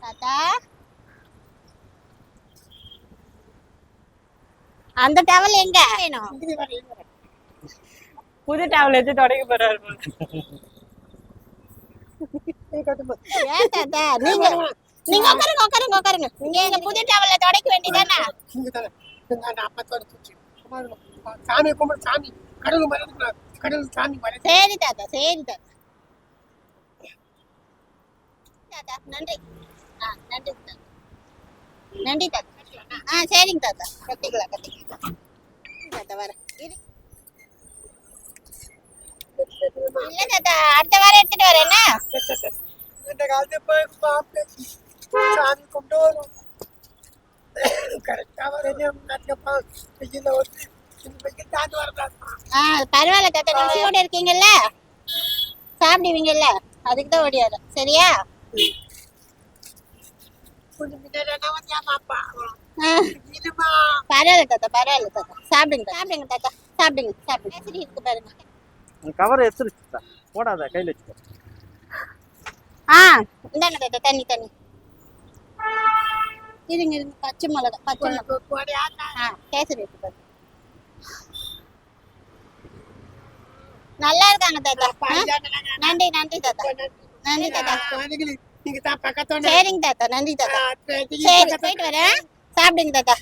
தாத்தா அந்த டவல் எங்க வேணும்? புது டவல் எடுத்து தொடக்க போறாரு. ஏன் தாத்தா நீங்க நீங்க உட்காருங்க உட்காருங்க உட்காருங்க. நீங்க எங்க புது டவல்ல தொடக்க வேண்டியதானே? சாமி கும்பிடு, சாமி கடவுள் மறந்துக்கூடாது, கடவுள் சாமி மறந்து. சரி தாத்தா சரி தாத்தா. தாத்தா நன்றி. நன்றி தாத்தா. நன்றி தாத்தா. சரிங்க தாத்தா. கத்திக்கலாம் கத்திக்கலாம் தாத்தா. வர இல்ல தாத்தா, அடுத்த வாரம் எடுத்துட்டு வரேன். இந்த காலத்து போய் சாமி கும்பிட்டு வரும். கரெக்டா வரேன். பரவாயில்ல தாத்தா, நீங்க கூட இருக்கீங்கல்ல, சாப்பிடுவீங்கல்ல, அதுக்கு தான் ஓடியாரு. சரியா? பரவாயில்ல தாத்தா பரவாயில்ல தாத்தா. சாப்பிடுங்க சாப்பிடுங்க தாத்தா. சாப்பிடுங்க சாப்பிடுங்க. சரி இருக்கு பாருங்க. கவரை எடுத்துருச்சு போடாத, கையில் வச்சுக்கோ. இந்தாங்க தாத்தா தண்ணி தண்ணி. இருங்க இருங்க. பச்சை மிளகா பச்சை மிளகா. கேசரி இருக்கு பாருங்க. நல்லா இருக்காங்க தாத்தா. நன்றி நன்றி தாத்தா. நன்றி தாத்தா. சரிங்க தாத்தா நன்றி தாத்தா. சரி போயிட்டு வரேன். சாப்பிடுங்க தாத்தா.